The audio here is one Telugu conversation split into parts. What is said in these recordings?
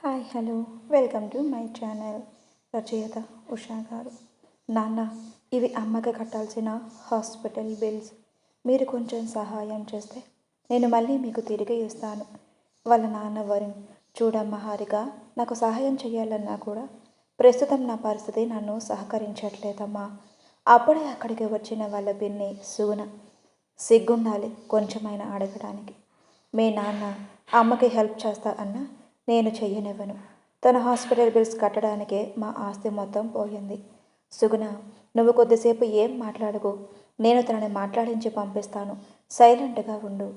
Hi hello welcome to my channel. రచయిత ఉషా గారు. నాన్న, ఇవి అమ్మకి కట్టాల్సిన హాస్పిటల్ బిల్స్. మీరు కొంచెం సహాయం చేస్తే నేను మళ్ళీ మీకు తిరిగి ఇస్తాను. వాళ్ళ నాన్న వరుణ్. చూడమ్మ హారిక, నాకు సహాయం చేయాలన్నా కూడా ప్రస్తుతం నా పరిస్థితి నన్ను సహకరించట్లేదమ్మా. అప్పుడే అక్కడికి వచ్చిన వాళ్ళ పిన్ని సుగుణ. సిగ్గుండాలి కొంచెమైనా అడగడానికి. మీ నాన్న అమ్మకి హెల్ప్ చేస్తా అన్నా నేను చెయ్యనివ్వను. తన హాస్పిటల్ బిల్స్ కట్టడానికే మా ఆస్తి మొత్తం పోయింది. సుగుణ, నువ్వు కొద్దిసేపు ఏం మాట్లాడకు. నేను తనని మాట్లాడించి పంపిస్తాను. సైలెంట్గా ఉండు.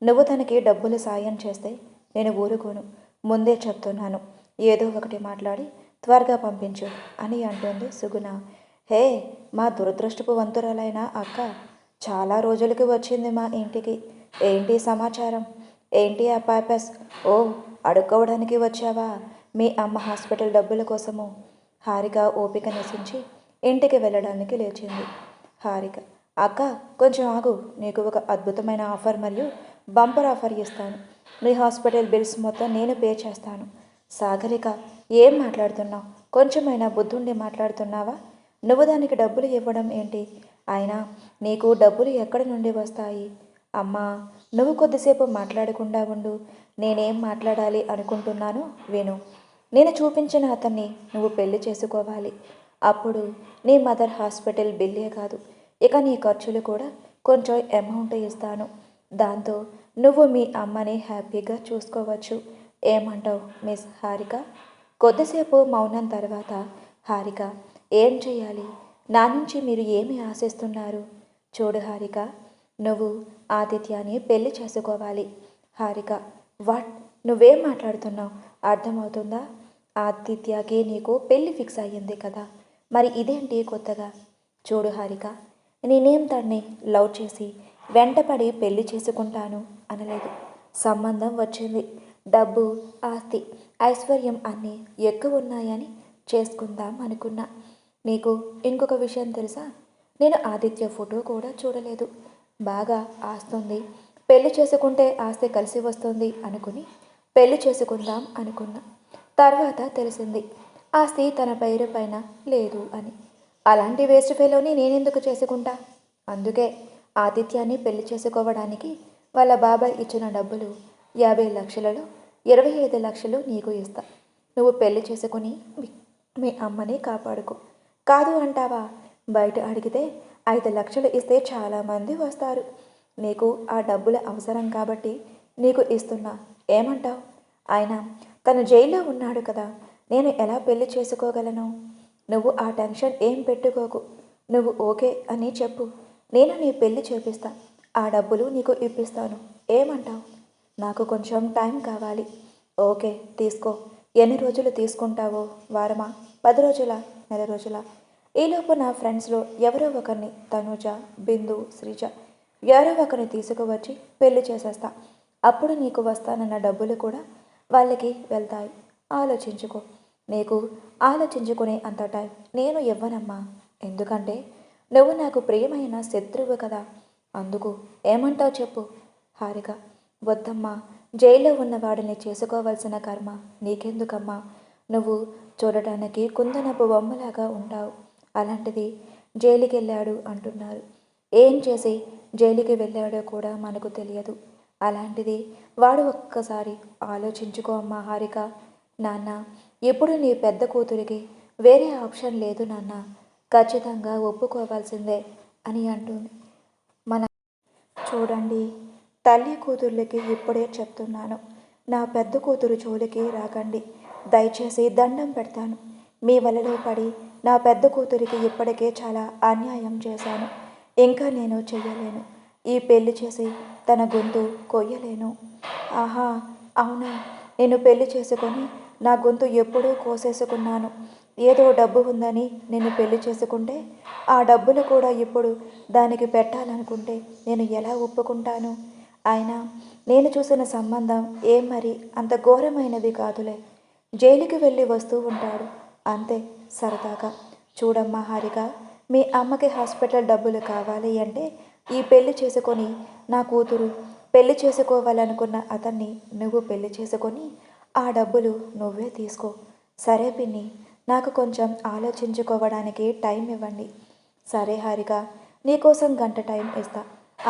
నువ్వు తనకి డబ్బులు సాయం చేస్తే నేను ఊరుకోను. ముందే చెప్తున్నాను. ఏదో ఒకటి మాట్లాడి త్వరగా పంపించు అని అంటుంది సుగుణ. హే, మా దురదృష్టపు వంతురాలైన అక్క చాలా రోజులకి వచ్చింది మా ఇంటికి. ఏంటి సమాచారం? ఏంటి ఆ పేపర్స్? ఓ, అడుక్కోవడానికి వచ్చావా? మీ అమ్మ హాస్పిటల్ డబ్బుల కోసము. హారిక ఓపిక నశించి ఇంటికి వెళ్ళడానికి లేచింది. హారిక, అక్క కొంచెం ఆగు. నీకు ఒక అద్భుతమైన ఆఫర్ మరియు బంపర్ ఆఫర్ ఇస్తాను. మీ హాస్పిటల్ బిల్స్ మొత్తం నేను పే చేస్తాను. సాగరిక, ఏం మాట్లాడుతున్నావు? కొంచెమైనా బుద్ధుండి మాట్లాడుతున్నావా? నువ్వు దానికి డబ్బులు ఇవ్వడం ఏంటి? అయినా నీకు డబ్బులు ఎక్కడి నుండి వస్తాయి? అమ్మా, నువ్వు కొద్దిసేపు మాట్లాడకుండా ఉండు. నేనేం మాట్లాడాలి అనుకుంటున్నానో విను. నేను చూపించిన అతన్ని నువ్వు పెళ్లి చేసుకోవాలి. అప్పుడు నీ మదర్ హాస్పిటల్ బిల్లే కాదు, ఇక నీ ఖర్చులు కూడా కొంచెం అమౌంట్ ఇస్తాను. దాంతో నువ్వు మీ అమ్మని హ్యాపీగా చూసుకోవచ్చు. ఏమంటావు మిస్ హారిక? కొద్దిసేపు మౌనం తర్వాత హారిక, ఏం చేయాలి? నా నుంచి మీరు ఏమి ఆశిస్తున్నారు? చూడు హారిక, నువ్వు ఆదిత్యాన్ని పెళ్లి చేసుకోవాలి. హారిక, వాట్? నువ్వేం మాట్లాడుతున్నావు? అర్థమవుతుందా? ఆదిత్యకి నీకు పెళ్ళి ఫిక్స్ అయ్యింది కదా, మరి ఇదేంటి కొత్తగా? చూడు హారిక, నేనేం తన్ని లవ్ చేసి వెంటపడి పెళ్లి చేసుకుంటాను అనలేదు. సంబంధం వచ్చింది. డబ్బు, ఆస్తి, ఐశ్వర్యం అన్నీ ఎక్కువ ఉన్నాయని చేసుకుందాం అనుకున్నా. నీకు ఇంకొక విషయం తెలుసా? నేను ఆదిత్య ఫోటో కూడా చూడలేదు. బాగా ఆస్తుంది, పెళ్లి చేసుకుంటే ఆస్తి కలిసి వస్తుంది అనుకుని పెళ్లి చేసుకుందాం అనుకున్నా. తర్వాత తెలిసింది ఆస్తి తన పేరు పైన లేదు అని. అలాంటి వేస్ట్ ఫెలోని నేనెందుకు చేసుకుంటా? అందుకే ఆదిత్యాన్ని పెళ్లి చేసుకోవడానికి వాళ్ళ బాబాయ్ ఇచ్చిన డబ్బులు 50 లక్షలలో 25 లక్షలు నీకు ఇస్తా. నువ్వు పెళ్లి చేసుకుని మీ అమ్మని కాపాడుకో. కాదు అంటావా? బయట అడిగితే 5 లక్షలు ఇస్తే చాలామంది వస్తారు. నీకు ఆ డబ్బుల అవసరం కాబట్టి నీకు ఇస్తున్నా. ఏమంటావు? ఆయన తను జైల్లో ఉన్నాడు కదా, నేను ఎలా పెళ్లి చేసుకోగలను? నువ్వు ఆ టెన్షన్ ఏం పెట్టుకోకు. నువ్వు ఓకే అని చెప్పు, నేను నీ పెళ్లి చేపిస్తా. ఆ డబ్బులు నీకు ఇప్పిస్తాను. ఏమంటావు? నాకు కొంచెం టైం కావాలి. ఓకే, తీసుకో. ఎన్ని రోజులు తీసుకుంటావో? వారమా, 10 రోజులా, నెల రోజులా? ఈలోపు నా ఫ్రెండ్స్లో ఎవరో ఒకరిని, తనుజ, బిందు, శ్రీజ, ఎవరో ఒకరిని తీసుకువచ్చి పెళ్లి చేసేస్తా. అప్పుడు నీకు వస్తానన్న డబ్బులు కూడా వాళ్ళకి వెళ్తాయి. ఆలోచించుకో. నీకు ఆలోచించుకునే అంత టైం నేను ఇవ్వనమ్మా. ఎందుకంటే నువ్వు నాకు ప్రియమైన శత్రువు కదా. అందుకు. ఏమంటావు చెప్పు? హారిక, వద్దమ్మా. జైల్లో ఉన్నవాడిని చేసుకోవాల్సిన కర్మ నీకెందుకమ్మా? నువ్వు చూడటానికి కుందనపు బొమ్మలాగా ఉంటావు. అలాంటిది జైలుకి వెళ్ళాడు అంటున్నారు. ఏం చేసి జైలుకి వెళ్ళాడో కూడా మనకు తెలియదు. అలాంటిది వాడు ఒక్కసారి ఆలోచించుకో అమ్మా హారిక. నాన్న, ఇప్పుడు నీ పెద్ద కూతురికి వేరే ఆప్షన్ లేదు నాన్న. ఖచ్చితంగా ఒప్పుకోవాల్సిందే అని అంటుంది. మన చూడండి, తల్లి కూతుర్లకి ఇప్పుడే చెప్తున్నాను. నా పెద్ద కూతురు జోలికి రాకండి. దయచేసి దండం పెడతాను. మీ వలలో పడి నా పెద్ద కూతురికి ఇప్పటికే చాలా అన్యాయం చేశాను. ఇంకా నేను చెయ్యలేను. ఈ పెళ్లి చేసి తన గొంతు కొయ్యలేను. ఆహా, అవునా? నేను పెళ్లి చేసుకొని నా గొంతు ఎప్పుడూ కోసేసుకున్నాను. ఏదో డబ్బు ఉందని నేను పెళ్లి చేసుకుంటే ఆ డబ్బులు కూడా ఇప్పుడు దానికి పెట్టాలనుకుంటే నేను ఎలా ఒప్పుకుంటాను? అయినా నేను చూసిన సంబంధం ఏం మరి అంత ఘోరమైనది కాదులే. జైలుకి వెళ్ళి వస్తూ ఉంటాడు అంతే, సరదాగా. చూడమ్మా హారిక, మీ అమ్మకి హాస్పిటల్ డబ్బులు కావాలి అంటే ఈ పెళ్లి చేసుకొని నా కూతురు పెళ్లి చేసుకోవాలనుకున్న అతన్ని నువ్వు పెళ్లి చేసుకొని ఆ డబ్బులు నువ్వే తీసుకో. సరే పిన్ని, నాకు కొంచెం ఆలోచించుకోవడానికి టైం ఇవ్వండి. సరే హారిక, నీకోసం గంట టైం ఇస్తా.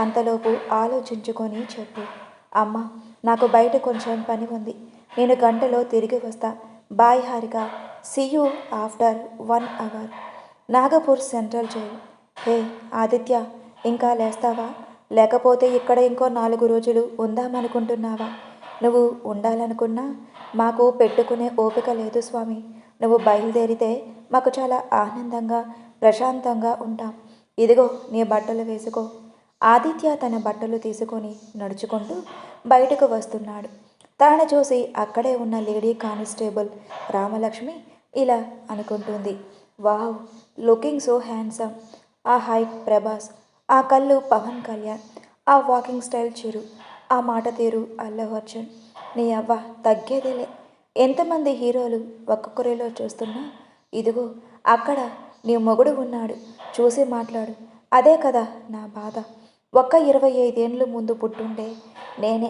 అంతలోపు ఆలోచించుకొని చెప్పు. అమ్మ, నాకు బయట కొంచెం పని ఉంది. నేను గంటలో తిరిగి వస్తా. Bye Harika, see you after 1 hour. Nagpur central jail. Hey Aditya, ఇంకా లేస్తావా? లేకపోతే ఇక్కడ ఇంకో 4 రోజులు ఉందామనుకుంటున్నావా? నువ్వు ఉండాలనుకున్నా మాకు పెట్టుకునే ఓపిక లేదు స్వామి. నువ్వు బయలుదేరితే మాకు చాలా ఆనందంగా ప్రశాంతంగా ఉంటాం. ఇదిగో నీ బట్టలు వేసుకో. ఆదిత్య తన బట్టలు తీసుకొని నడుచుకుంటూ బయటకు వస్తున్నాడు. తనను చూసి అక్కడే ఉన్న లేడీ కానిస్టేబుల్ రామలక్ష్మి ఇలా అనుకుంటుంది. Wow, looking so handsome. ఆ హైట్ ప్రభాస్, ఆ కళ్ళు పవన్ కళ్యాణ్, ఆ వాకింగ్ స్టైల్ చిరు, ఆ మాట తీరు అల్లు అర్జున్. నీ అవ్వ తగ్గేదేలే. ఎంతమంది హీరోలు ఒక్కొక్కరిలో చూస్తున్నా ఇదిగో అక్కడ నీ మొగుడు ఉన్నాడు, చూసి మాట్లాడు. అదే కదా నా బాధ. ఒక్క 25 ఏళ్ళు ముందు పుట్టుంటే నేనే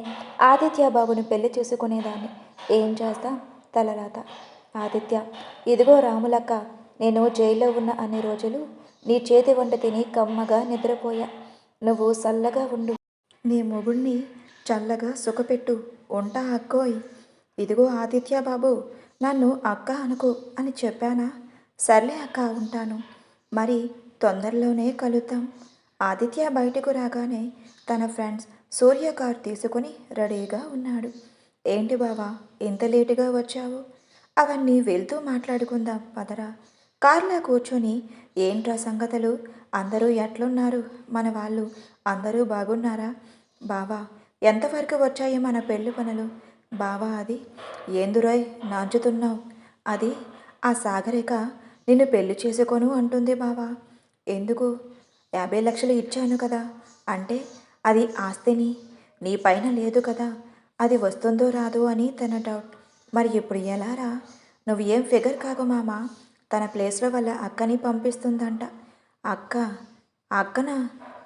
ఆదిత్య బాబుని పెళ్లి చేసుకునేదాన్ని. ఏం చేస్తాం, తలరాత. ఆదిత్య, ఇదిగో రాములక్క, నేను జైల్లో ఉన్న అన్ని రోజులు నీ చేతి వంట తిని కమ్మగా నిద్రపోయా. నువ్వు చల్లగా ఉండు. నీ మొగుణ్ణి చల్లగా సుఖపెట్టు. ఉంటా అక్కోయ్. ఇదిగో ఆదిత్య బాబు, నన్ను అక్క అనుకో అని చెప్పానా? సర్లే అక్క, ఉంటాను. మరి తొందరలోనే కలుద్దాం. ఆదిత్య బయటకు రాగానే తన ఫ్రెండ్స్ సూర్య కారు తీసుకుని రెడీగా ఉన్నాడు. ఏంటి బావా, ఇంత లేటుగా వచ్చావు? అవన్నీ వెళ్తూ మాట్లాడుకుందాం పదరా. కార్లో కూర్చొని ఏంట్రా సంగతులు, అందరూ ఎట్లున్నారు, మన వాళ్ళు అందరూ బాగున్నారా? బావా, ఎంతవరకు వచ్చాయి మన పెళ్ళి పనులు? బావా, అది ఏందురోయ్ నాంచుతున్నావు? అది ఆ సాగరిక నిన్ను పెళ్లి చేసుకోను అంటుంది బావా. ఎందుకు? 50 లక్షలు ఇచ్చాను కదా. అంటే అది ఆస్తిని నీ పైన లేదు కదా, అది వస్తుందో రాదో అని తన డౌట్. మరి ఇప్పుడు ఎలారా? నువ్వు ఏం ఫిగర్ కాకు మామ. తన ప్లేస్లో వాళ్ళ అక్కని పంపిస్తుందంట. అక్క? ఆ అక్కన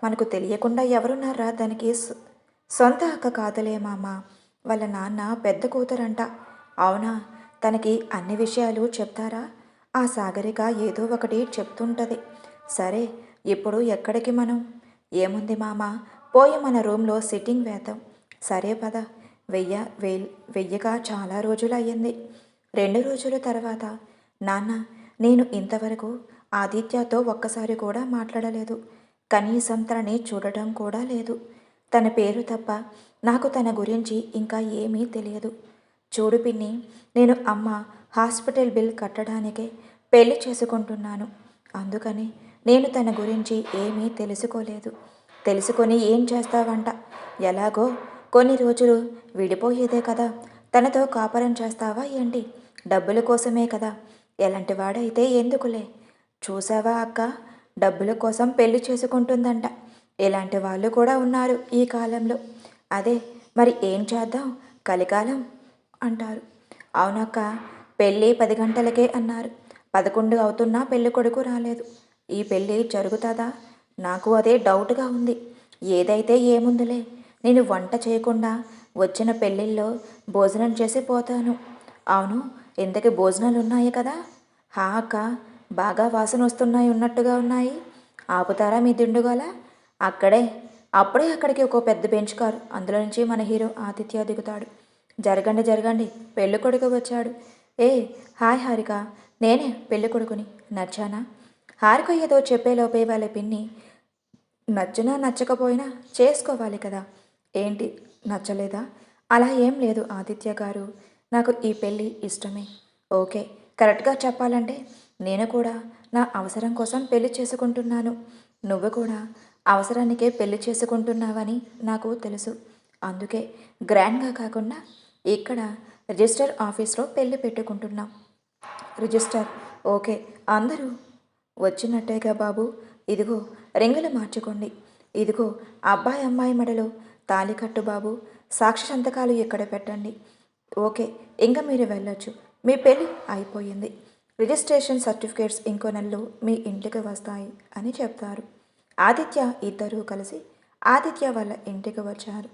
మనకు తెలియకుండా ఎవరున్నారా దానికి? సొంత అక్క కాదులే మామ, వాళ్ళ నాన్న పెద్ద కూతురంట. అవునా? తనకి అన్ని విషయాలు చెప్తారా? ఆ సాగరిక ఏదో ఒకటి చెప్తుంటుంది. సరే, ఇప్పుడు ఎక్కడికి మనం? ఏముంది మామ, పోయి మన రూమ్లో సిట్టింగ్ వేద్దాం. సరే పద. వెయ్యక చాలా రోజులు అయ్యింది. 2 రోజుల తర్వాత, నాన్న, నేను ఇంతవరకు ఆదిత్యతో ఒక్కసారి కూడా మాట్లాడలేదు. కనీసం తనని చూడటం కూడా లేదు. తన పేరు తప్ప నాకు తన గురించి ఇంకా ఏమీ తెలియదు. చూడు పిన్ని, నేను అమ్మ హాస్పిటల్ బిల్ కట్టడానికే పెళ్లి చేసుకుంటున్నాను. అందుకని నేను తన గురించి ఏమీ తెలుసుకోలేదు. తెలుసుకొని ఏం చేస్తావంట? ఎలాగో కొన్ని రోజులు విడిపోయేదే కదా, తనతో కాపురం చేస్తావా ఏంటి? డబ్బుల కోసమే కదా. ఎలాంటి వాడైతే ఎందుకులే. చూసావా అక్క, డబ్బుల కోసం పెళ్లి చేసుకుంటుందంట. ఇలాంటి వాళ్ళు కూడా ఉన్నారు ఈ కాలంలో. అదే మరి ఏం చేద్దాం, కలికాలం అంటారు. అవునక్క, పెళ్ళి 10 గంటలకే అన్నారు. 11 అవుతున్నా పెళ్ళి కొడుకు రాలేదు. ఈ పెళ్ళి జరుగుతుందా? నాకు అదే డౌట్గా ఉంది. ఏదైతే ఏముందిలే, నేను వంట చేయకుండా వచ్చిన పెళ్ళిళ్ళలో భోజనం చేసి పోతాను. అవును, ఇంతకీ భోజనాలు ఉన్నాయి కదా? హా అక్క, బాగా వాసన వస్తున్నాయి, ఉన్నట్టుగా ఉన్నాయి. ఆపుతారా మీ దిండుగాల? అక్కడే అప్పుడే అక్కడికి ఒక పెద్ద బెంచ్ కారు, అందులో నుంచి మన హీరో ఆదిత్య దిగుతాడు. జరగండి జరగండి, పెళ్ళి కొడుకు వచ్చాడు. ఏ హాయ్ హారిక, నేనే పెళ్ళి కొడుకుని. నచ్చానా? హారిక ఏదో చెప్పేలోపే వాళ్ళ పిన్ని, నచ్చినా నచ్చకపోయినా చేసుకోవాలి కదా. ఏంటి, నచ్చలేదా? అలా ఏం లేదు ఆదిత్య గారు, నాకు ఈ పెళ్ళి ఇష్టమే. ఓకే, కరెక్ట్గా చెప్పాలంటే నేను కూడా నా అవసరం కోసం పెళ్లి చేసుకుంటున్నాను. నువ్వు కూడా అవసరానికే పెళ్లి చేసుకుంటున్నావని నాకు తెలుసు. అందుకే గ్రాండ్గా కాకుండా ఇక్కడ రిజిస్టర్ ఆఫీస్లో పెళ్లి పెట్టుకుంటున్నాం. రిజిస్టర్? ఓకే, అందరూ వచ్చినట్టేగా బాబు. ఇదిగో రింగులు మార్చుకోండి. ఇదిగో అబ్బాయి అమ్మాయి మెడలో తాళి కట్టు బాబు. సాక్షి సంతకాలు ఇక్కడ పెట్టండి. ఓకే, ఇంకా మీరు వెళ్ళొచ్చు. మీ పెళ్ళి అయిపోయింది. రిజిస్ట్రేషన్ సర్టిఫికేట్స్ ఇంకో నెలలో మీ ఇంటికి వస్తాయి అని చెప్తారు. ఆదిత్య ఇద్దరూ కలిసి ఆదిత్య వాళ్ళ ఇంటికి వచ్చారు.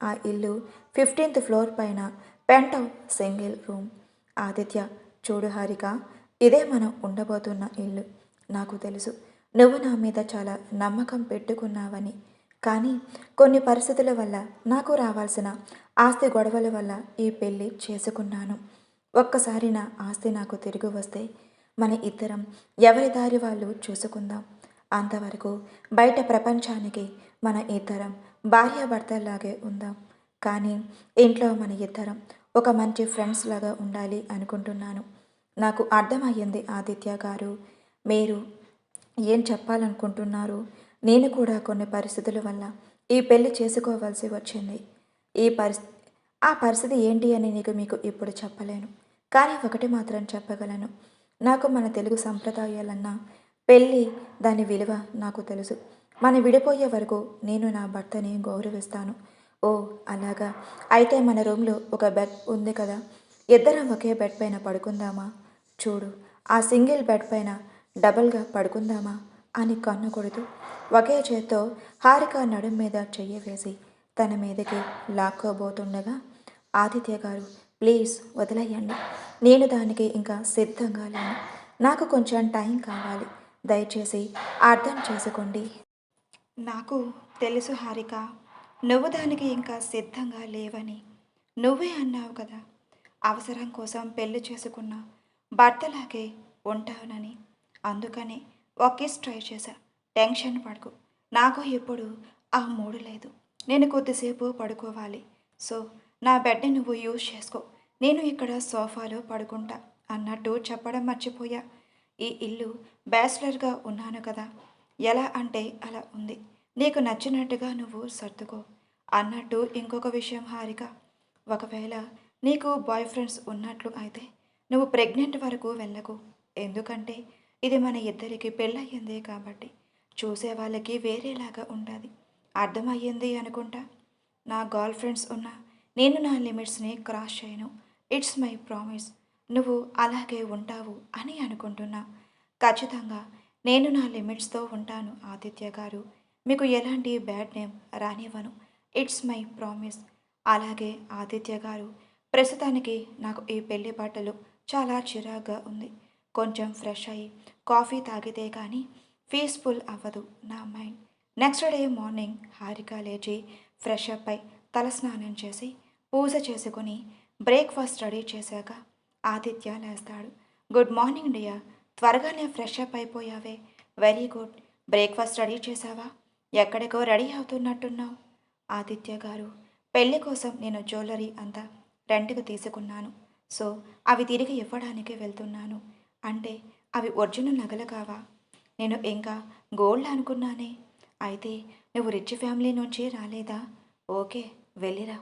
ఆ ఇల్లు 15th ఫ్లోర్ పైన penthouse single room. Aditya, చూడు హారిక, ఇదే మనం ఉండబోతున్న ఇల్లు. నాకు తెలుసు నువ్వు నా మీద చాలా నమ్మకం పెట్టుకున్నావని. కానీ కొన్ని పరిస్థితుల వల్ల నాకు రావాల్సిన ఆస్తి గొడవల వల్ల ఈ పెళ్ళి చేసుకున్నాను. ఒక్కసారి నా ఆస్తి నాకు తిరిగి వస్తే మన ఇద్దరం ఎవరి దారి వాళ్ళు చూసుకుందాం. అంతవరకు బయట ప్రపంచానికి మన ఇద్దరం భార్యాభర్తల్లాగే ఉందాం. కానీ ఇంట్లో మన ఇద్దరం ఒక మంచి ఫ్రెండ్స్ లాగా ఉండాలి అనుకుంటున్నాను. నాకు అర్థమయ్యింది ఆదిత్య గారు, మీరు ఏం చెప్పాలనుకుంటున్నారు. నేను కూడా కొన్ని పరిస్థితుల వల్ల ఈ పెళ్లి చేసుకోవాల్సి వచ్చింది. ఈ పరిస్థితి ఆ పరిస్థితి ఏంటి అని మీకు ఇప్పుడు చెప్పలేను. కానీ ఒకటి మాత్రం చెప్పగలను. నాకు మన తెలుగు సంప్రదాయాలన్నా పెళ్ళి దాని విలువ నాకు తెలుసు. మనం విడిపోయే వరకు నేను నా భర్తని గౌరవిస్తాను. ఓ అలాగా, అయితే మన రూమ్లో ఒక బెడ్ ఉంది కదా, ఇద్దరం ఒకే బెడ్ పైన పడుకుందామా? చూడు, ఆ సింగిల్ బెడ్ పైన డబల్గా పడుకుందామా అని కన్ను కొడుతూ ఒకే చేత్తో హారిక నడుం మీద చెయ్యి వేసి తన మీదకి లాక్కోబోతుండగా, ఆదిత్య గారు ప్లీజ్ వదిలేయండి, నేను దానికి ఇంకా సిద్ధంగా లేను. నాకు కొంచెం టైం కావాలి. దయచేసి అర్థం చేసుకోండి. నాకు తెలుసు హారిక, నువ్వు దానికి ఇంకా సిద్ధంగా లేవని. నువ్వే అన్నావు కదా, అవసరం కోసం పెళ్లి చేసుకున్న భర్తలాగే ఉంటానని. అందుకనే ఒక కిస్ ట్రై చేశా. టెన్షన్ పడకు, నాకు ఇప్పుడు ఆ మూడు లేదు. నేను కొద్దిసేపు పడుకోవాలి. సో నా బెడ్ని నువ్వు యూజ్ చేసుకో, నేను ఇక్కడ సోఫాలో పడుకుంటా అన్నట్టు చెప్పడం మర్చిపోయా. ఈ ఇల్లు బ్యాచిలర్గా ఉన్నాను కదా, ఎలా అంటే అలా ఉంది. నీకు నచ్చినట్టుగా నువ్వు సర్దుకో అన్నట్టు. ఇంకొక విషయం హారిక, ఒకవేళ నీకు బాయ్ ఫ్రెండ్స్ ఉన్నట్లు అయితే నువ్వు ప్రెగ్నెంట్ వరకు వెళ్ళకు. ఎందుకంటే ఇది మన ఇద్దరికి పెళ్ళయ్యింది కాబట్టి చూసే వాళ్ళకి వేరేలాగా ఉంటుంది. అర్థమయ్యింది అనుకుంటా. నా గర్ల్ ఫ్రెండ్స్ ఉన్నా నేను నా లిమిట్స్ని క్రాస్ చేయను. It's my promise. నువ్వు అలాగే ఉంటావు అని అనుకుంటున్నా. ఖచ్చితంగా నేను నా లిమిట్స్తో ఉంటాను ఆదిత్య గారు. మీకు ఎలాంటి బ్యాడ్ నేమ్ రానివ్వను. It's my promise. అలాగే ఆదిత్య గారు, ప్రస్తుతానికి నాకు ఈ పెళ్లి బట్టలు చాలా చిరాగ్గా ఉంది. కొంచెం ఫ్రెష్ అయ్యి కాఫీ తాగితే కానీ పీస్ఫుల్ అవ్వదు నా mind. Next day morning Harika లేచి ఫ్రెష్ అప్ అయి తలస్నానం చేసి పూజ చేసుకుని బ్రేక్ఫాస్ట్ రెడీ చేశాక ఆదిత్య లేస్తాడు. గుడ్ మార్నింగ్ డియర్, త్వరగానే ఫ్రెష్ అప్ అయిపోయావే. Very good. బ్రేక్ఫాస్ట్ రెడీ చేసావా? ఎక్కడికో రెడీ అవుతున్నట్టున్నావు. ఆదిత్య గారు, పెళ్లి కోసం నేను జ్యువెలరీ అంతా రెంట్కి తీసుకున్నాను. సో అవి తిరిగి ఇవ్వడానికి వెళ్తున్నాను. అంటే అవి ఒరిజినల్ నగలు కావా? నేను ఇంకా గోల్డ్ అనుకున్నానే. అయితే నువ్వు రిచ్ ఫ్యామిలీ నుంచి రాలేదా? ఓకే, వెళ్ళిరా.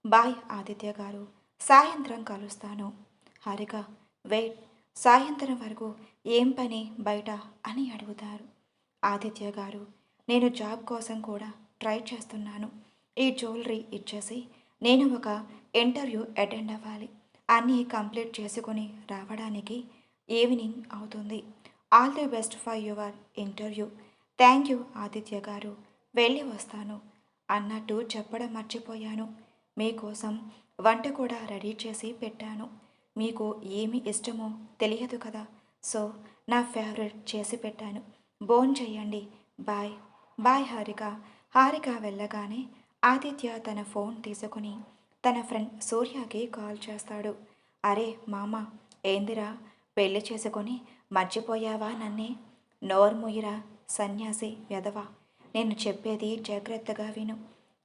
బాయ్ ఆదిత్య గారు, సాయంత్రం కలుస్తాను. హారిక, వెయిట్, సాయంత్రం వరకు ఏం పని బయట అని అడుగుతారు. ఆదిత్య గారు, నేను జాబ్ కోసం కూడా ట్రై చేస్తున్నాను. ఈ జ్యువెలరీ ఇచ్చేసి నేను ఒక ఇంటర్వ్యూ అటెండ్ అవ్వాలి. అన్నీ కంప్లీట్ చేసుకొని రావడానికి ఈవినింగ్ అవుతుంది. All the best for your interview. Thank you Aditya గారు, వెళ్ళి వస్తాను అన్నట్టు చెప్పడం మర్చిపోయాను. మీకోసం వంట కూడా రెడీ చేసి పెట్టాను. మీకు ఏమి ఇష్టమో తెలియదు కదా, సో నా ఫేవరెట్ చేసి పెట్టాను. భోంచేయండి. బాయ్. బాయ్ హారిక. హారిక వెళ్ళగానే ఆదిత్య తన ఫోన్ తీసుకుని తన ఫ్రెండ్ సూర్యకి కాల్ చేస్తాడు. అరే మామ, ఏందిరా పెళ్లి చేసుకొని మర్చిపోయావా నన్నే? నోర్ముయిరా సన్యాసి వెధవా. నేను చెప్పేది జాగ్రత్తగా విను.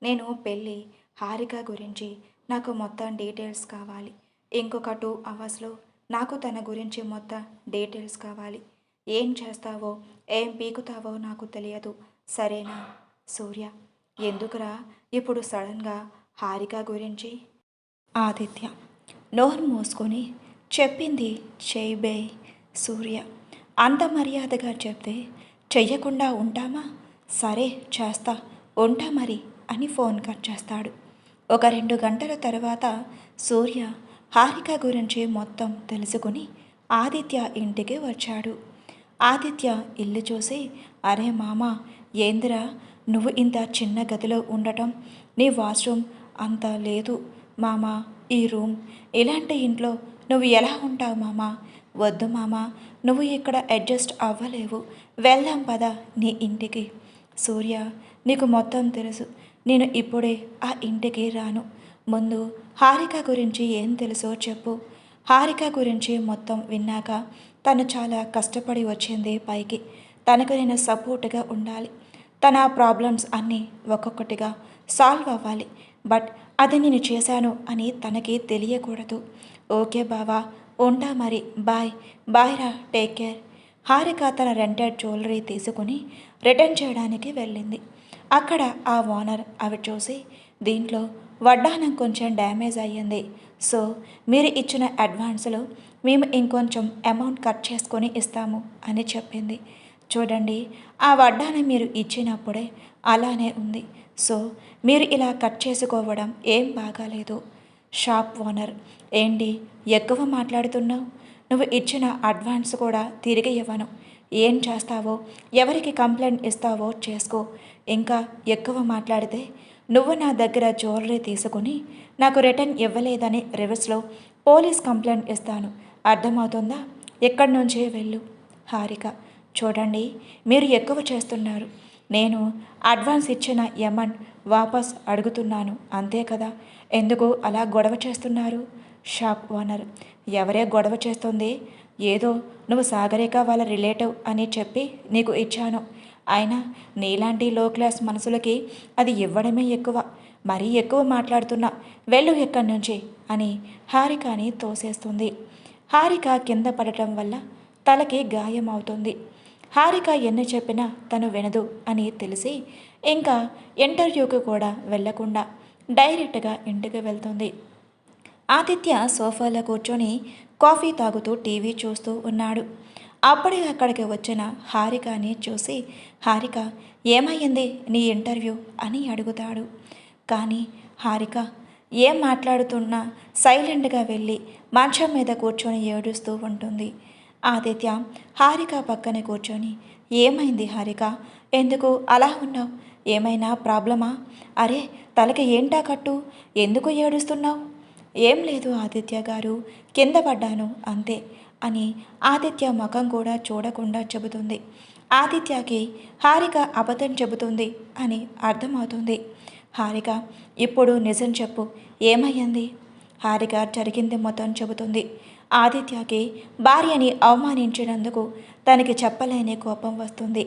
నేను పెళ్ళి హారిక గురించి నాకు మొత్తం డీటెయిల్స్ కావాలి. ఇంకొక 2 అవర్స్లో నాకు తన గురించి మొత్తం డీటెయిల్స్ కావాలి. ఏం చేస్తావో ఏం పీకుతావో నాకు తెలియదు, సరేనా? సూర్య, ఎందుకురా ఇప్పుడు సడన్గా హారిక గురించి? ఆదిత్య నోరు మూసుకొని చెప్పింది చెయ్యబే. సూర్య, అంత మర్యాదగా చెప్తే చెయ్యకుండా ఉంటామా? సరే చేస్తా, ఉంటా మరి అని ఫోన్ కట్ చేస్తాడు. ఒక 2 గంటల తర్వాత సూర్య హారిక గురించి మొత్తం తెలుసుకుని ఆదిత్య ఇంటికి వచ్చాడు. ఆదిత్య ఇల్లు చూసి, అరే మామ, ఏందిరా నువ్వు ఇంత చిన్న గదిలో ఉండటం? నీ వాష్రూమ్ అంత లేదు మామ, ఈ రూమ్, ఇలాంటి ఇంట్లో నువ్వు ఎలా ఉంటావు మామా? వద్దు మామా, నువ్వు ఇక్కడ అడ్జస్ట్ అవ్వలేవు. వెళ్దాం పద నీ ఇంటికి. సూర్య, నీకు మొత్తం తెలుసు. నేను ఇప్పుడే ఆ ఇంటికి రాను. ముందు హారిక గురించి ఏం తెలుసో చెప్పు. హారిక గురించి మొత్తం విన్నాక తను చాలా కష్టపడి వచ్చింది పైకి. తనకు నేను సపోర్ట్గా ఉండాలి. తన ప్రాబ్లమ్స్ అన్నీ ఒక్కొక్కటిగా సాల్వ్ అవ్వాలి. బట్ అది నేను చేశాను అని తనకి తెలియకూడదు. ఓకే బావా, ఉంటా మరి. బాయ్. బాయ్ రా, టేక్ కేర్. హారిక తన రెంటెడ్ జ్యువెలరీ తీసుకుని రిటర్న్ చేయడానికి వెళ్ళింది. అక్కడ ఆ ఓనర్ అవి చూసి, దీంట్లో వడ్డానం కొంచెం డ్యామేజ్ అయ్యింది. సో మీరు ఇచ్చిన అడ్వాన్స్లో మేము ఇంకొంచెం అమౌంట్ కట్ చేసుకొని ఇస్తాము అని చెప్పింది. చూడండి, ఆ వడ్డానం మీరు ఇచ్చినప్పుడే అలానే ఉంది. సో మీరు ఇలా కట్ చేసుకోవడం ఏం బాగాలేదు. షాప్ ఓనర్, ఏంటి ఎక్కువ మాట్లాడుతున్నావు? నువ్వు ఇచ్చిన అడ్వాన్స్ కూడా తిరిగి ఇవ్వను. ఏం చేస్తావో, ఎవరికి కంప్లైంట్ ఇస్తావో చేసుకో. ఇంకా ఎక్కువ మాట్లాడితే నువ్వు నా దగ్గర జ్యువెలరీ తీసుకుని నాకు రిటర్న్ ఇవ్వలేదని రివర్స్లో పోలీస్ కంప్లైంట్ ఇస్తాను. అర్థమవుతుందా? ఎక్కడి నుంచే వెళ్ళు. హారిక, చూడండి, మీరు ఎక్కువ చేస్తున్నారు. నేను అడ్వాన్స్ ఇచ్చిన అమౌంట్ వాపస్ అడుగుతున్నాను, అంతే కదా. ఎందుకు అలా గొడవ చేస్తున్నారు? షాప్ ఓనర్, ఎవరే గొడవ చేస్తుంది? ఏదో నువ్వు సాగరిక వాళ్ళ రిలేటివ్ అని చెప్పి నీకు ఇచ్చాను. అయినా నీలాంటి లో క్లాస్ మనసులకి అది ఇవ్వడమే ఎక్కువ. మరీ ఎక్కువ మాట్లాడుతున్నా, వెళ్ళు ఎక్కడి నుంచి అని హారికని తోసేస్తుంది. హారిక కింద పడటం వల్ల తలకి గాయం అవుతుంది. హారిక ఎన్ని చెప్పినా తను వినదు అని తెలిసి ఇంకా ఇంటర్వ్యూకి కూడా వెళ్లకుండా డైరెక్ట్గా ఇంటికి వెళ్తుంది. ఆదిత్య సోఫాలో కూర్చొని కాఫీ తాగుతూ టీవీ చూస్తూ ఉన్నాడు. అప్పుడే అక్కడికి వచ్చిన హారికని చూసి, హారిక, ఏమయ్యింది నీ ఇంటర్వ్యూ అని అడుగుతాడు. కానీ హారిక ఏం మాట్లాడుతున్నా సైలెంట్గా వెళ్ళి మంచం మీద కూర్చొని ఏడుస్తూ ఉంటుంది. ఆదిత్య హారిక పక్కనే కూర్చొని, ఏమైంది హారిక, ఎందుకు అలా ఉన్నావు? ఏమైనా ప్రాబ్లమా? అరే తలకి ఏంటా కట్టు, ఎందుకు ఏడుస్తున్నావు? ఏం లేదు ఆదిత్య గారు, కింద పడ్డాను అంతే అని ఆదిత్య ముఖం కూడా చూడకుండా చెబుతుంది. ఆదిత్యకి హారిక అబద్ధం చెబుతుంది అని అర్థమవుతుంది. హారిక, ఇప్పుడు నిజం చెప్పు, ఏమయ్యింది? హారిక జరిగింది మొత్తం చెబుతుంది. ఆదిత్యకి భార్యని అవమానించినందుకు తనకి చెప్పలేని కోపం వస్తుంది.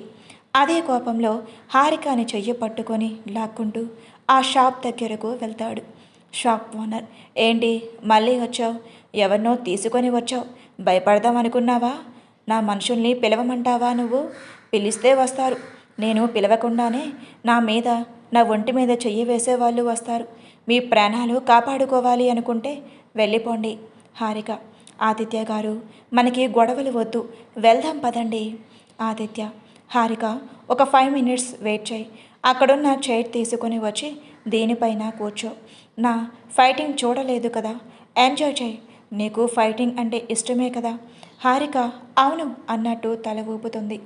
అదే కోపంలో హారికని చెయ్యి పట్టుకొని లాక్కుంటూ ఆ షాప్ దగ్గరకు వెళ్తాడు. షాప్ ఓనర్, ఏంటి మళ్ళీ వచ్చావు? ఎవరినో తీసుకొని వచ్చావు, భయపడదాం అనుకున్నావా? నా మనుషుల్ని పిలవమంటావా? నువ్వు పిలిస్తే వస్తారు, నేను పిలవకుండానే నా మీద, నా ఒంటి మీద చెయ్యి వేసేవాళ్ళు వస్తారు. మీ ప్రాణాలు కాపాడుకోవాలి అనుకుంటే వెళ్ళిపోండి. హారిక, ఆదిత్య గారు, మనకి గొడవలు వద్దు, వెళ్దాం పదండి. ఆదిత్య, హారిక, ఒక 5 minutes వెయిట్ చేయి. అక్కడున్న చైర్ తీసుకొని వచ్చి దీనిపైన కూర్చో. నా ఫైటింగ్ చూడలేదు కదా, ఎంజాయ్ చేయి. నీకు ఫైటింగ్ అంటే ఇష్టమే కదా? హారిక అవును అన్నట్టు తల ఊపుతుంది.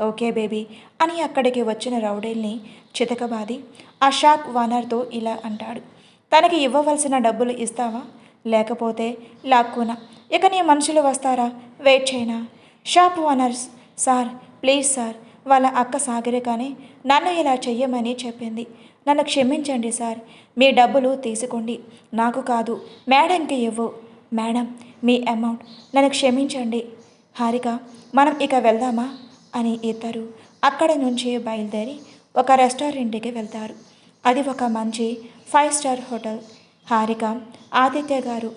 ఓకే బేబీ అని అక్కడికి వచ్చిన రౌడీల్ని చితకబాది ఆ షాప్ ఓనర్తో ఇలా అంటాడు. తనకి ఇవ్వవలసిన డబ్బులు ఇస్తావా, లేకపోతే లాక్కునా? ఇక నీ మనుషులు వస్తారా, వెయిట్ చేయనా? Shop owners, sir please sir, వాళ్ళ అక్క సాగరికని నన్ను ఇలా చెయ్యమని చెప్పింది. నన్ను క్షమించండి సార్, మీ డబ్బులు తీసుకోండి, నాకు కాదు మేడంకి ఇవ్వు. మేడం, మీ అమౌంట్, నన్ను క్షమించండి. హారిక, మనం ఇక వెళ్దామా అని ఇద్దరు అక్కడ నుంచి బయలుదేరి ఒక రెస్టారెంట్కి వెళ్తారు. అది ఒక మంచి 5 star హోటల్. హారిక, ఆదిత్య గారు,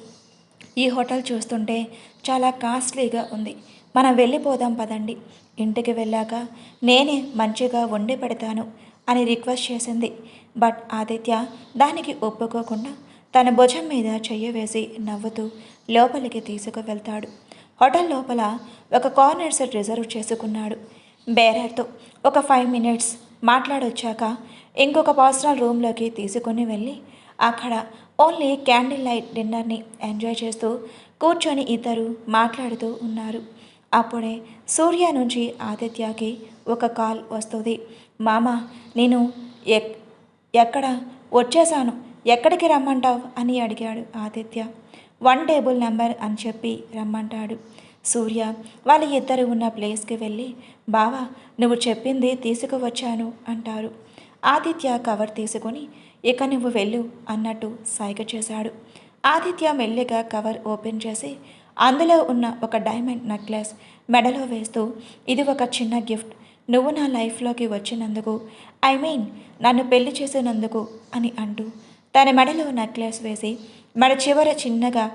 ఈ హోటల్ చూస్తుంటే చాలా కాస్ట్లీగా ఉంది, మనం వెళ్ళిపోదాం పదండి. ఇంటికి వెళ్ళాక నేనే మంచిగా వండి పెడతాను అని రిక్వెస్ట్ చేసింది. బట్ ఆదిత్య దానికి ఒప్పుకోకుండా తన భుజం మీద చెయ్యి వేసి నవ్వుతూ లోపలికి తీసుకువెళ్తాడు. హోటల్ లోపల ఒక కార్నర్ సెట్ రిజర్వ్ చేసుకున్నాడు. బేరర్తో ఒక 5 minutes మాట్లాడొచ్చాక ఇంకొక పర్సనల్ రూమ్లోకి తీసుకుని వెళ్ళి అక్కడ ఓన్లీ క్యాండిల్ లైట్ డిన్నర్ని ఎంజాయ్ చేస్తూ కూర్చొని ఇద్దరు మాట్లాడుతూ ఉన్నారు. అప్పుడే సూర్య నుంచి ఆదిత్యకి ఒక కాల్ వస్తుంది. మామ, నేను ఎక్కడ వచ్చేసాను, ఎక్కడికి రమ్మంటావు అని అడిగాడు ఆదిత్య. 1 టేబుల్ నెంబర్ అని చెప్పి రమ్మంటాడు. సూర్య వాళ్ళ ఇద్దరు ఉన్న ప్లేస్కి వెళ్ళి బావా నువ్వు చెప్పింది తీసుకువచ్చాను అంటారు. ఆదిత్య కవర్ తీసుకొని ఇక నువ్వు వెళ్ళు అన్నట్టు సైగ చేశాడు. ఆదిత్య మెల్లిగా కవర్ ఓపెన్ చేసి అందులో ఉన్న ఒక డైమండ్ నెక్లెస్ మెడలో వేస్తూ ఇది ఒక చిన్న గిఫ్ట్, నువ్వు నా లైఫ్లోకి వచ్చినందుకు, ఐ మీన్ నన్ను పెళ్లి చేసినందుకు అని అంటూ తన మెడలో నెక్లెస్ వేసి మెడ చివర చిన్నగా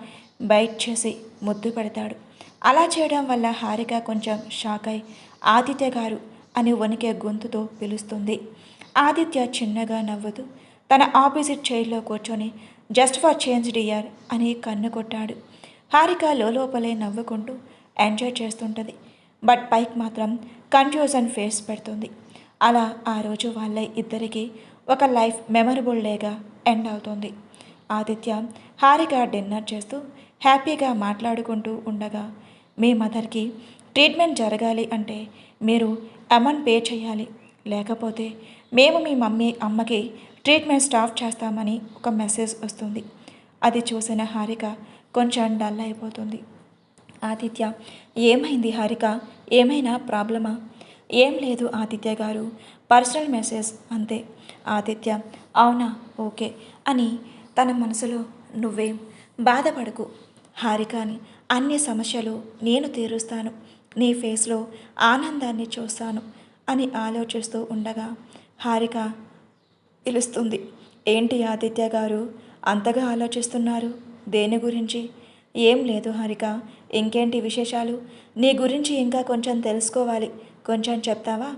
బైట్ చేసి ముద్దు పెడతాడు. అలా చేయడం వల్ల హారిక కొంచెం షాక్ అయి ఆదిత్య గారు అని వణికే గొంతుతో పిలుస్తుంది. ఆదిత్య చిన్నగా నవ్వుతూ తన ఆపోజిట్ చైర్లో కూర్చొని జస్ట్ ఫర్ చేంజ్ డియర్ అని కన్ను కొట్టాడు. హారిక లోపలే నవ్వుకుంటూ ఎంజాయ్ చేస్తుంటుంది. బట్ పైకి మాత్రం కన్ఫ్యూజన్ ఫేస్ పెడుతుంది. అలా ఆ రోజు వాళ్ళ ఇద్దరికి ఒక లైఫ్ మెమరబుల్ డేగా ఎండ్ అవుతుంది. ఆదిత్య హారిక డిన్నర్ చేస్తూ హ్యాపీగా మాట్లాడుకుంటూ ఉండగా మీ మదర్కి ట్రీట్మెంట్ జరగాలి అంటే మీరు అమౌంట్ పే చేయాలి, లేకపోతే మేము మీ అమ్మకి ట్రీట్మెంట్ స్టాప్ చేస్తామని ఒక మెసేజ్ వస్తుంది. అది చూసిన హారిక కొంచెం డల్ అయిపోతుంది. ఆదిత్య ఏమైంది హారిక, ఏమైనా ప్రాబ్లమా? ఏం లేదు ఆదిత్య గారు, పర్సనల్ మెసేజ్ అంతే. ఆదిత్య అవునా, ఓకే అని తన మనసులో నువ్వేం బాధపడకు హారికాని, అన్ని సమస్యలు నేను తీరుస్తాను, నీ ఫేస్లో ఆనందాన్ని చూస్తాను అని ఆలోచిస్తూ ఉండగా హారిక పిలుస్తుంది. ఏంటి ఆదిత్య గారు అంతగా ఆలోచిస్తున్నారు, దేని గురించి? ఏం లేదు హారిక, ఇంకేంటి విశేషాలు? నీ గురించి ఇంకా కొంచెం తెలుసుకోవాలి, కొంచెం చెప్తావా?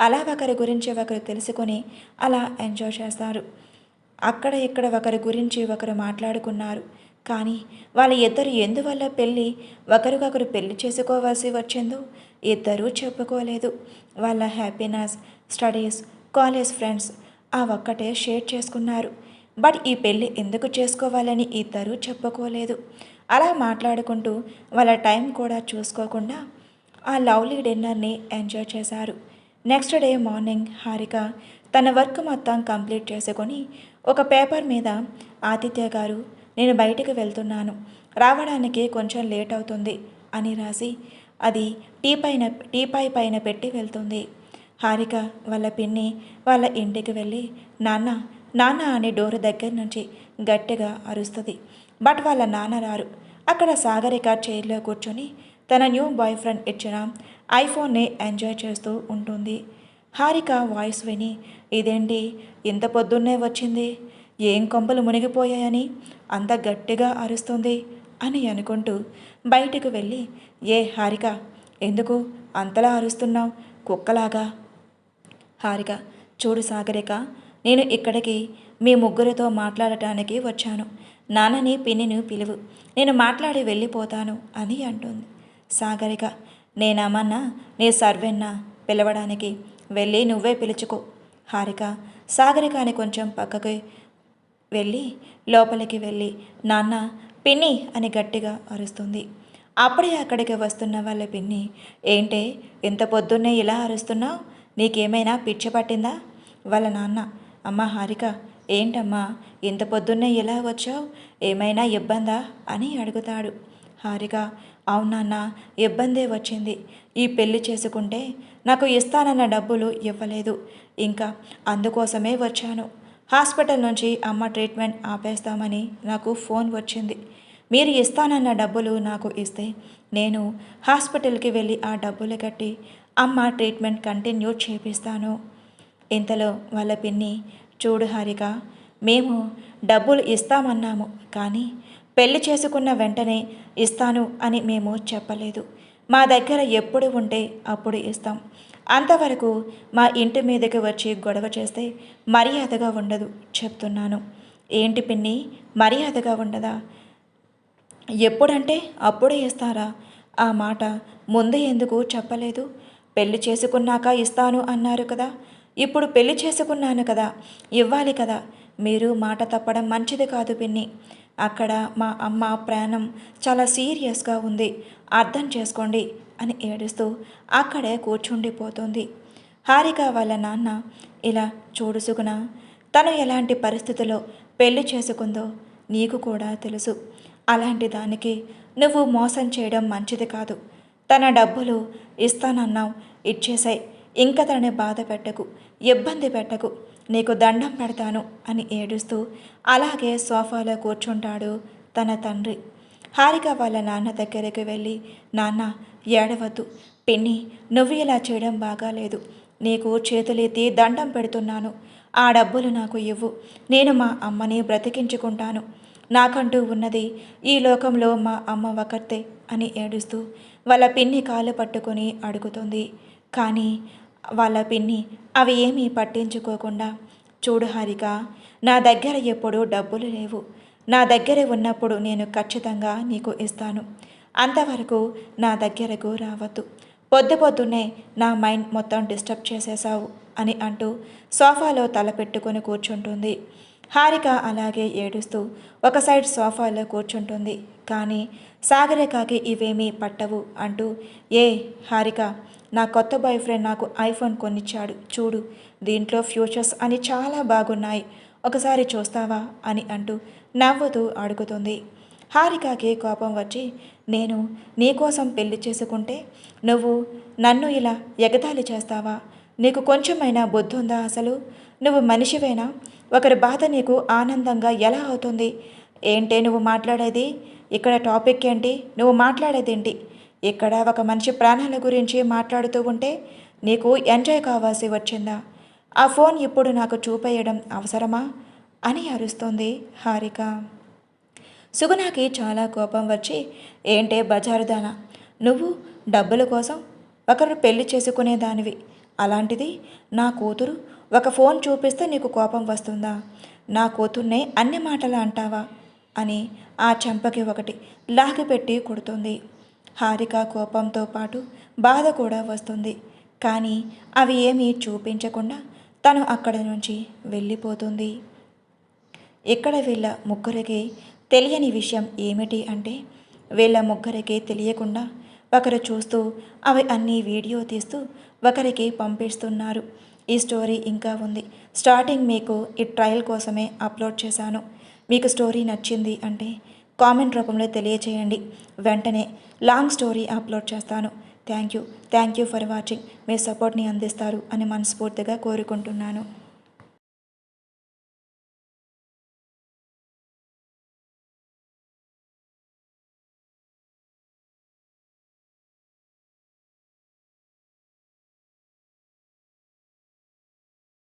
అలా ఒకరి గురించి ఒకరు తెలుసుకొని అలా ఎంజాయ్ చేస్తారు. అక్కడ ఇక్కడ ఒకరి గురించి ఒకరు మాట్లాడుకున్నారు. కానీ వాళ్ళ ఇద్దరు ఎందువల్ల ఒకరికొకరు పెళ్లి చేసుకోవాల్సి వచ్చిందో ఇద్దరూ చెప్పుకోలేదు. వాళ్ళ హ్యాపీనెస్, స్టడీస్, కాలేజ్ ఫ్రెండ్స్ ఆ ఒక్కటే షేర్ చేసుకున్నారు. బట్ ఈ పెళ్ళి ఎందుకు చేసుకోవాలని ఇద్దరూ చెప్పుకోలేదు. అలా మాట్లాడుకుంటూ వాళ్ళ టైం కూడా చూసుకోకుండా ఆ లవ్లీ డిన్నర్ని ఎంజాయ్ చేశారు. నెక్స్ట్ డే మార్నింగ్ హారిక తన వర్క్ మొత్తం కంప్లీట్ చేసుకొని ఒక పేపర్ మీద ఆదిత్య గారు నేను బయటికి వెళ్తున్నాను, రావడానికి కొంచెం లేట్ అవుతుంది అని రాసి అది టీపాయ్ పైన పెట్టి వెళ్తుంది. హారిక వాళ్ళ పిన్ని వాళ్ళ ఇంటికి వెళ్ళి నాన్న నాన్న అని డోర్ దగ్గర నుంచి గట్టిగా అరుస్తుంది. బట్ వాళ్ళ నాన్న రారు. అక్కడ సాగరిక చైర్లో కూర్చొని తన న్యూ బాయ్ ఫ్రెండ్ ఇచ్చిన ఐఫోన్ని ఎంజాయ్ చేస్తూ ఉంటుంది. హారిక వాయిస్ విని ఇదేంటి ఇంత పొద్దున్నే వచ్చింది, ఏం కొంపలు మునిగిపోయాయని అంత గట్టిగా అరుస్తుంది అని అనుకుంటూ బయటకు వెళ్ళి ఏ హారిక ఎందుకు అంతలా అరుస్తున్నావు కుక్కలాగా? హారిక చూడు సాగరిక, నేను ఇక్కడికి మీ ముగ్గురితో మాట్లాడటానికి వచ్చాను, నాన్నని పిన్నిని పిలువు, నేను మాట్లాడి వెళ్ళిపోతాను అని అంటుంది. సాగరిక నేనమన్నా నీ సర్వెన్నా పిలవడానికి, వెళ్ళి నువ్వే పిలుచుకో. హారిక సాగరికాని కొంచెం పక్కకి వెళ్ళి లోపలికి వెళ్ళి నాన్న పిన్ని అని గట్టిగా అరుస్తుంది. అప్పుడే అక్కడికి వస్తున్న వాళ్ళ పిన్ని ఏంటే ఇంత పొద్దున్నే ఇలా అరుస్తున్నావు, నీకేమైనా పిచ్చి పట్టిందా? వాళ్ళ నాన్న అమ్మ హారిక ఏంటమ్మా ఇంత పొద్దున్నే ఇలా వచ్చావు, ఏమైనా ఇబ్బందా అని అడుగుతాడు. హారిక అవునన్నా ఇబ్బందే వచ్చింది, ఈ పెళ్లి చేసుకుంటే నాకు ఇస్తానన్న డబ్బులు ఇవ్వలేదు, ఇంకా అందుకోసమే వచ్చాను. హాస్పిటల్ నుంచి అమ్మ ట్రీట్మెంట్ ఆపేస్తామని నాకు ఫోన్ వచ్చింది. మీరు ఇస్తానన్న డబ్బులు నాకు ఇస్తే నేను హాస్పిటల్కి వెళ్ళి ఆ డబ్బులు కట్టి అమ్మ ట్రీట్మెంట్ కంటిన్యూ చేపిస్తాను. ఇంతలో వాళ్ళ పిన్ని చూడు హారిక, మేము డబ్బులు ఇస్తామన్నాము కానీ పెళ్లి చేసుకున్న వెంటనే ఇస్తాను అని మేము చెప్పలేదు. మా దగ్గర ఎప్పుడు ఉంటే అప్పుడు ఇస్తాం, అంతవరకు మా ఇంటి మీదకి వచ్చి గొడవ చేస్తే మర్యాదగా ఉండదు చెప్తున్నాను. ఏంటి పిన్ని మర్యాదగా ఉండదా? ఎప్పుడంటే అప్పుడే ఇస్తారా? ఆ మాట ముందే ఎందుకు చెప్పలేదు? పెళ్లి చేసుకున్నాక ఇస్తాను అన్నారు కదా, ఇప్పుడు పెళ్లి చేసుకున్నాను కదా, ఇవ్వాలి కదా. మీరు మాట తప్పడం మంచిది కాదు పిన్ని. అక్కడ మా అమ్మ ప్రాణం చాలా సీరియస్గా ఉంది, అర్థం చేసుకోండి అని ఏడుస్తూ అక్కడే కూర్చుండిపోతుంది. హారిక వాళ్ళ నాన్న ఇలా చూడుసుకున తను ఎలాంటి పరిస్థితుల్లో పెళ్లి చేసుకుందో నీకు కూడా తెలుసు. అలాంటి దానికి నువ్వు మోసం చేయడం మంచిది కాదు. తన డబ్బులు ఇస్తానన్నావు, ఇచ్చేసాయి. ఇంకా తనని బాధ పెట్టకు, ఇబ్బంది పెట్టకు, నీకు దండం పెడతాను అని ఏడుస్తూ అలాగే సోఫాలో కూర్చుంటాడు తన తండ్రి. హారిక వాళ్ళ నాన్న దగ్గరికి వెళ్ళి, నాన్న ఏడవద్దు, పిన్ని నువ్వు ఇలా చేయడం బాగాలేదు. నీకు చేతులెత్తి దండం పెడుతున్నాను. ఆ డబ్బులు నాకు ఇవ్వు, నేను మా అమ్మని బ్రతికించుకుంటాను. నాకంటూ ఉన్నది ఈ లోకంలో మా అమ్మ ఒకర్తే అని ఏడుస్తూ వాళ్ళ పిన్ని కాళ్ళు పట్టుకొని అడుగుతుంది. కానీ వాళ్ళ పిన్ని అవి ఏమీ పట్టించుకోకుండా, చూడు హారిక, నా దగ్గర ఎప్పుడూ డబ్బులు లేవు. నా దగ్గర ఉన్నప్పుడు నేను ఖచ్చితంగా నీకు ఇస్తాను. అంతవరకు నా దగ్గరకు రావద్దు. పొద్దున్నే నా మైండ్ మొత్తం డిస్టర్బ్ చేసేశావు అని అంటూ సోఫాలో తల పెట్టుకొని కూర్చుంటుంది. హారిక అలాగే ఏడుస్తూ ఒక సైడ్ సోఫాలో కూర్చుంటుంది. కానీ సాగరికకి ఇవేమీ పట్టవు అంటూ, ఏ హారిక, నా కొత్త బాయ్ ఫ్రెండ్ నాకు ఐఫోన్ కొనిచ్చాడు చూడు, దీంట్లో ఫ్యూచర్స్ అని చాలా బాగున్నాయి, ఒకసారి చూస్తావా అని అంటూ నవ్వుతూ అడుగుతుంది. హారికకి కోపం వచ్చి, నేను నీకోసం పెళ్లి చేసుకుంటే నువ్వు నన్ను ఇలా ఎగతాళి చేస్తావా? నీకు కొంచెమైనా బుద్ధి ఉందా అసలు? నువ్వు మనిషివేనా? ఒకరి బాధ నీకు ఆనందంగా ఎలా అవుతుంది? ఏంటే నువ్వు మాట్లాడేది? ఇక్కడ టాపిక్ ఏంటి? నువ్వు మాట్లాడేదేంటి? ఇక్కడ ఒక మనిషి ప్రాణాల గురించి మాట్లాడుతూ ఉంటే నీకు ఎంజాయ్ కావాల్సి వచ్చిందా? ఆ ఫోన్ ఇప్పుడు నాకు చూపేయడం అవసరమా అని అరుస్తుంది హారిక. సుగుణకి చాలా కోపం వచ్చి, ఏంటే బజారుదానా, నువ్వు డబ్బుల కోసం ఒకరు పెళ్లి చేసుకునేదానివి, అలాంటిది నా కూతురు ఒక ఫోన్ చూపిస్తే నీకు కోపం వస్తుందా? నా కూతుర్నే అన్ని మాటలు అంటావా అని ఆ చెంపకి ఒకటి లాగిపెట్టి కొడుతుంది. హారిక కోపంతో పాటు బాధ కూడా వస్తుంది. కానీ అవి ఏమీ చూపించకుండా తను అక్కడి నుంచి వెళ్ళిపోతుంది. ఇక్కడ వీళ్ళ ముగ్గురికి తెలియని విషయం ఏమిటి అంటే, వీళ్ళ ముగ్గురికి తెలియకుండా ఒకరు చూస్తూ అవి అన్నీ వీడియో తీస్తూ ఒకరికి పంపిస్తున్నారు. ఈ స్టోరీ ఇంకా ఉంది. స్టార్టింగ్ మీకు ఈ ట్రయల్ కోసమే అప్లోడ్ చేశాను. మీకు స్టోరీ నచ్చింది అంటే కామెంట్ రూపంలో తెలియచేయండి. వెంటనే లాంగ్ స్టోరీ అప్లోడ్ చేస్తాను. Thank you for watching. మీ సపోర్ట్ని అందిస్తారు అని మనస్ఫూర్తిగా కోరుకుంటున్నాను.